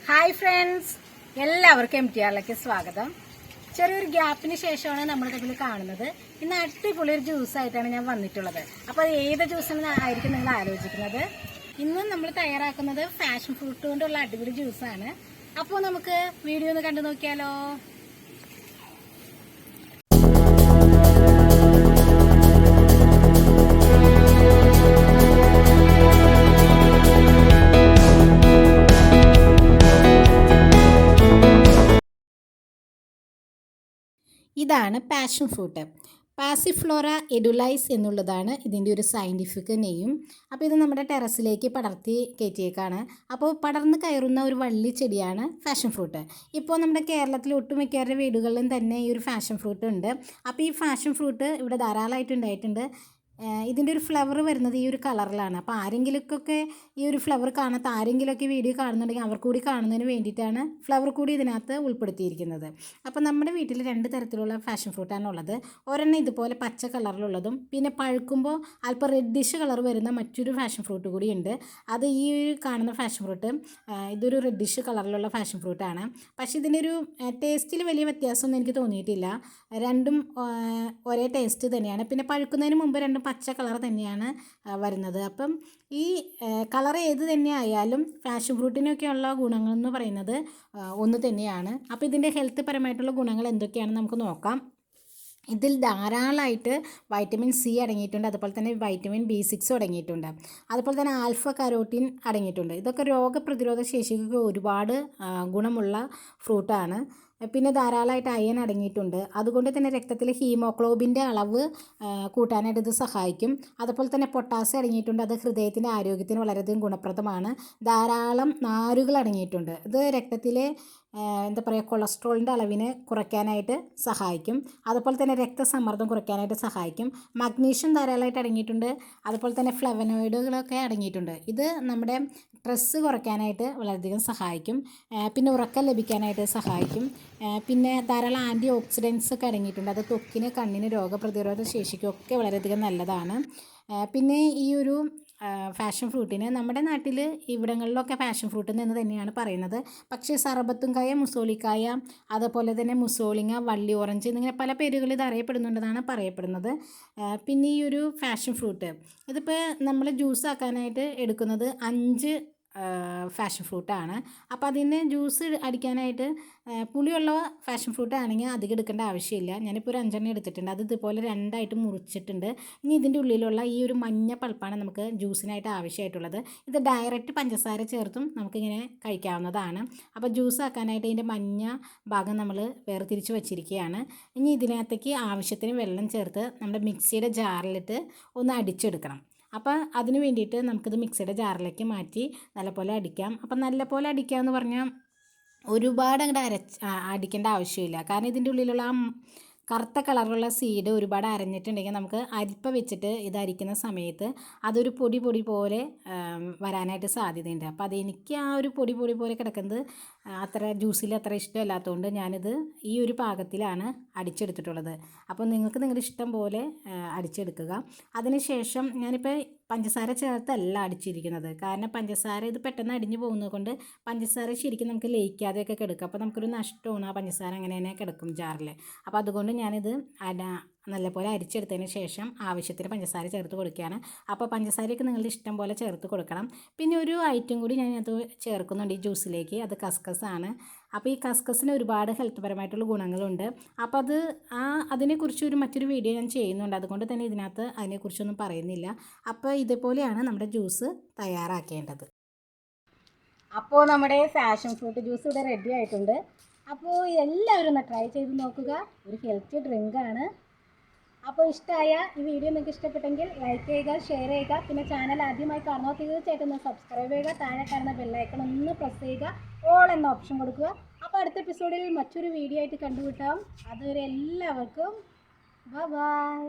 Hi friends, എല്ലാവർക്കും MTRലേക്ക് സ്വാഗതം. ചെറിയൊരു ഗ്യാപ്പിന് ശേഷമാണ് നമ്മൾ തമ്മിൽ കാണുന്നത്. ഇന്ന് അടിപൊളി ഒരു ജ്യൂസായിട്ടാണ് ഞാൻ വന്നിട്ടുള്ളത്. അപ്പോൾ അത് ഏത് ജ്യൂസാണെന്നായിരിക്കും നിങ്ങൾ ആലോചിക്കുന്നത്. ഇന്ന് നമ്മൾ തയ്യാറാക്കുന്നത് പാഷൻ ഫ്രൂട്ട് കൊണ്ടുള്ള അടിപൊളി ജ്യൂസാണ്. അപ്പോൾ നമുക്ക് വീഡിയോ ഒന്ന് കണ്ടു നോക്കിയാലോ. ഇതാണ് പാഷൻ ഫ്രൂട്ട്. പാസിഫ്ലോറ എഡുലൈസ് എന്നുള്ളതാണ് ഇതിൻ്റെ ഒരു സയൻറ്റിഫിക് നെയിം. അപ്പോൾ ഇത് നമ്മുടെ ടെറസിലേക്ക് പടർത്തി കയറ്റിയേക്കാണ്. അപ്പോൾ പടർന്ന് കയറുന്ന ഒരു വള്ളി ചെടിയാണ് പാഷൻ ഫ്രൂട്ട്. ഇപ്പോൾ നമ്മുടെ കേരളത്തിൽ ഒട്ടുമിക്കവരുടെ വീടുകളിലും തന്നെ ഈ ഒരു പാഷൻ ഫ്രൂട്ട് ഉണ്ട്. അപ്പോൾ ഈ പാഷൻ ഫ്രൂട്ട് ഇവിടെ ധാരാളമായിട്ട് ഉണ്ടായിട്ടുണ്ട്. ഇതിൻ്റെ ഒരു ഫ്ലവർ വരുന്നത് ഈ ഒരു കളറിലാണ്. അപ്പോൾ ആരെങ്കിലുമൊക്കെ ഈ ഒരു ഫ്ലവർ കാണാത്ത ആരെങ്കിലുമൊക്കെ വീഡിയോ കാണുന്നുണ്ടെങ്കിൽ അവർ കൂടി കാണുന്നതിന് വേണ്ടിയിട്ടാണ് ഫ്ലവർ കൂടി ഇതിനകത്ത് ഉൾപ്പെടുത്തിയിരിക്കുന്നത്. അപ്പോൾ നമ്മുടെ വീട്ടിൽ രണ്ട് തരത്തിലുള്ള പാഷൻ ഫ്രൂട്ടാണ് ഉള്ളത്. ഒരെണ്ണം ഇതുപോലെ പച്ച കളറിലുള്ളതും പിന്നെ പഴുക്കുമ്പോൾ അല്പം റെഡിഷ് കളർ വരുന്ന മറ്റൊരു പാഷൻ ഫ്രൂട്ട് കൂടിയുണ്ട്. അത് ഈ ഒരു കാണുന്ന പാഷൻ ഫ്രൂട്ട് ഇതൊരു റെഡിഷ് കളറിലുള്ള പാഷൻ ഫ്രൂട്ടാണ്. പക്ഷേ ഇതിൻ്റെ ഒരു ടേസ്റ്റിൽ വലിയ വ്യത്യാസമൊന്നും എനിക്ക് തോന്നിയിട്ടില്ല. രണ്ടും ഒരേ ടേസ്റ്റ് തന്നെയാണ്. പിന്നെ പഴുക്കുന്നതിന് മുമ്പ് രണ്ടും പച്ച കളർ തന്നെയാണ് വരുന്നത്. അപ്പം ഈ കളർ ഏത് തന്നെ ആയാലും പാഷൻ ഫ്രൂട്ടിനൊക്കെയുള്ള ഗുണങ്ങളെന്ന് പറയുന്നത് ഒന്ന് തന്നെയാണ്. അപ്പോൾ ഇതിൻ്റെ ഹെൽത്ത് പരമായിട്ടുള്ള ഗുണങ്ങൾ എന്തൊക്കെയാണെന്ന് നമുക്ക് നോക്കാം. ഇതിൽ ധാരാളമായിട്ട് വൈറ്റമിൻ സി അടങ്ങിയിട്ടുണ്ട്. അതുപോലെ തന്നെ വൈറ്റമിൻ B6 അടങ്ങിയിട്ടുണ്ട്. അതുപോലെ തന്നെ ആൽഫ കരോട്ടിൻ അടങ്ങിയിട്ടുണ്ട്. ഇതൊക്കെ രോഗപ്രതിരോധ ശേഷിക്ക് ഒരുപാട് ഗുണമുള്ള ഫ്രൂട്ടാണ്. പിന്നെ ധാരാളമായിട്ട് അയൺ അടങ്ങിയിട്ടുണ്ട്. അതുകൊണ്ട് തന്നെ രക്തത്തിൽ ഹീമോഗ്ലോബിൻ്റെ അളവ് കൂട്ടാനായിട്ട് ഇത് സഹായിക്കും. അതുപോലെ തന്നെ പൊട്ടാസ്യം അടങ്ങിയിട്ടുണ്ട്. അത് ഹൃദയത്തിൻ്റെ ആരോഗ്യത്തിന് വളരെയധികം ഗുണപ്രദമാണ്. ധാരാളം നാരുകൾ അടങ്ങിയിട്ടുണ്ട്. ഇത് രക്തത്തിലെ കൊളസ്ട്രോളിൻ്റെ അളവിനെ കുറയ്ക്കാനായിട്ട് സഹായിക്കും. അതുപോലെ തന്നെ രക്തസമ്മർദ്ദം കുറയ്ക്കാനായിട്ട് സഹായിക്കും. മഗ്നീഷ്യം ധാരാളമായിട്ട് അടങ്ങിയിട്ടുണ്ട്. അതുപോലെ തന്നെ ഫ്ലവനോയിഡുകളൊക്കെ അടങ്ങിയിട്ടുണ്ട്. ഇത് നമ്മുടെ സ്ട്രെസ്സ് കുറയ്ക്കാനായിട്ട് വളരെയധികം സഹായിക്കും. പിന്നെ ഉറക്കം ലഭിക്കാനായിട്ട് സഹായിക്കും. പിന്നെ ധാരാളം ആൻറ്റി ഓക്സിഡൻസ് ഒക്കെ അടങ്ങിയിട്ടുണ്ട്. അത് ത്വക്കിന്, കണ്ണിന്, രോഗപ്രതിരോധ ശേഷിക്കൊക്കെ വളരെയധികം നല്ലതാണ്. പിന്നെ ഈ ഒരു പാഷൻ ഫ്രൂട്ടിന് നമ്മുടെ നാട്ടിൽ ഇവിടങ്ങളിലൊക്കെ പാഷൻ ഫ്രൂട്ട് എന്ന് തന്നെയാണ് പറയുന്നത്. പക്ഷേ സർബത്തുംകായ, മുസോളിക്കായ, അതുപോലെ തന്നെ മുസോളിങ്ങ, വള്ളി ഓറഞ്ച് എന്നിങ്ങനെ പല പേരുകളിൽ ഇത് അറിയപ്പെടുന്നുണ്ടെന്നാണ് പറയപ്പെടുന്നത്. പിന്നെ ഈ ഒരു പാഷൻ ഫ്രൂട്ട് ഇതിപ്പോൾ നമ്മൾ ജ്യൂസ് ആക്കാനായിട്ട് എടുക്കുന്നത് 5 പാഷൻ ഫ്രൂട്ടാണ്. അപ്പോൾ അതിന് ജ്യൂസ് അടിക്കാനായിട്ട് പുളിയുള്ള പാഷൻ ഫ്രൂട്ട് ആണെങ്കിൽ അധികം എടുക്കേണ്ട ആവശ്യമില്ല. ഞാനിപ്പോൾ ഒരു 5 എടുത്തിട്ടുണ്ട്. അത് ഇതുപോലെ 2ആയിട്ട് മുറിച്ചിട്ടുണ്ട്. ഇനി ഇതിൻ്റെ ഉള്ളിലുള്ള ഈ ഒരു മഞ്ഞ പൾപ്പാണ് നമുക്ക് ജ്യൂസിനായിട്ട് ആവശ്യമായിട്ടുള്ളത്. ഇത് ഡയറക്റ്റ് പഞ്ചസാര ചേർത്തും നമുക്കിങ്ങനെ കഴിക്കാവുന്നതാണ്. അപ്പോൾ ജ്യൂസ് ആക്കാനായിട്ട് ഇതിൻ്റെ മഞ്ഞ ഭാഗം നമ്മൾ വേർതിരിച്ച് വെച്ചിരിക്കുകയാണ്. ഇനി ഇതിനകത്തേക്ക് ആവശ്യത്തിന് വെള്ളം ചേർത്ത് നമ്മുടെ മിക്സിയുടെ ജാറിലിട്ട് ഒന്ന് അടിച്ചെടുക്കണം. അപ്പോൾ അതിന് വേണ്ടിയിട്ട് നമുക്കിത് മിക്സിയുടെ ജാറിലേക്ക് മാറ്റി നല്ലപോലെ അടിക്കാം. അപ്പം നല്ലപോലെ അടിക്കുക എന്ന് പറഞ്ഞാൽ ഒരുപാട് അങ്ങോട്ട് അടിക്കേണ്ട ആവശ്യമില്ല. കാരണം ഇതിൻ്റെ ഉള്ളിലുള്ള ആ കറുത്ത കളറുള്ള സീഡ് ഒരുപാട് അരഞ്ഞിട്ടുണ്ടെങ്കിൽ നമുക്ക് അരിപ്പ വെച്ചിട്ട് ഇത് അരിക്കുന്ന സമയത്ത് അതൊരു പൊടി പോലെ വരാനായിട്ട് സാധ്യതയുണ്ട്. അപ്പോൾ അതെനിക്ക് ആ ഒരു പൊടി പോലെ കിടക്കുന്നത് അത്ര ജ്യൂസിൽ അത്ര ഇഷ്ടമല്ലാത്തതുകൊണ്ട് ഞാനിത് ഈ ഒരു പാകത്തിലാണ് അടിച്ചെടുത്തിട്ടുള്ളത്. അപ്പോൾ നിങ്ങൾക്ക് നിങ്ങളുടെ ഇഷ്ടം പോലെ അടിച്ചെടുക്കുക. അതിനുശേഷം ഞാനിപ്പോൾ പഞ്ചസാര ചേർത്തല്ല അടിച്ചിരിക്കുന്നത്. കാരണം പഞ്ചസാര ഇത് പെട്ടെന്ന് അടിഞ്ഞു പോകുന്നത് കൊണ്ട് പഞ്ചസാര ശരിക്കും നമുക്ക് ലയിക്കാതെയൊക്കെ കിടക്കും. അപ്പോൾ നമുക്കൊരു നഷ്ടമാണ്. ആ പഞ്ചസാര അങ്ങനെ തന്നെ കിടക്കും ജാറിൽ. അപ്പോൾ അതുകൊണ്ട് ഞാനിത് നല്ലപോലെ അരിച്ചെടുത്തതിന് ശേഷം ആവശ്യത്തിന് പഞ്ചസാര ചേർത്ത് കൊടുക്കുകയാണ്. അപ്പോൾ പഞ്ചസാരയൊക്കെ നിങ്ങളുടെ ഇഷ്ടം പോലെ ചേർത്ത് കൊടുക്കണം. പിന്നെ ഒരു ഐറ്റം കൂടി ഞാനത് ചേർക്കുന്നുണ്ട് ഈ ജ്യൂസിലേക്ക്. അത് കസ്കസ് ആണ്. അപ്പോൾ ഈ കസ്കസിന് ഒരുപാട് ഹെൽത്ത് പരമായിട്ടുള്ള ഗുണങ്ങളുണ്ട്. അപ്പോൾ അതിനെക്കുറിച്ച് മറ്റൊരു വീഡിയോ ഞാൻ ചെയ്യുന്നുണ്ട്. അതുകൊണ്ട് തന്നെ ഇതിനകത്ത് അതിനെക്കുറിച്ചൊന്നും പറയുന്നില്ല. അപ്പോൾ ഇതേപോലെയാണ് നമ്മുടെ ജ്യൂസ് തയ്യാറാക്കേണ്ടത്. അപ്പോൾ നമ്മുടെ പാഷൻ ഫ്രൂട്ട് ജ്യൂസ് ഇവിടെ റെഡി ആയിട്ടുണ്ട്. അപ്പോൾ എല്ലാവരും ഒന്ന് ട്രൈ ചെയ്ത് നോക്കുക. ഒരു ഹെൽത്തി ഡ്രിങ്കാണ്. അപ്പോൾ ഇഷ്ടമായ ഈ വീഡിയോ നിങ്ങൾക്ക് ഇഷ്ടപ്പെട്ടെങ്കിൽ ലൈക്ക് ചെയ്യുക, ഷെയർ ചെയ്യുക. പിന്നെ ചാനൽ ആദ്യമായി കാണുമ്പോൾ തീർച്ചയായിട്ടും ഒന്ന് സബ്സ്ക്രൈബ് ചെയ്യുക. താഴെ കാണുന്ന ബെല്ലൈക്കൺ ഒന്ന് പ്രസ് ചെയ്യുക. ഓൾ എന്ന ഓപ്ഷൻ കൊടുക്കുക. അപ്പോൾ അടുത്ത എപ്പിസോഡിൽ മറ്റൊരു വീഡിയോ ആയിട്ട് കണ്ടുമുട്ടാം. അതുവരെ എല്ലാവർക്കും ബൈ.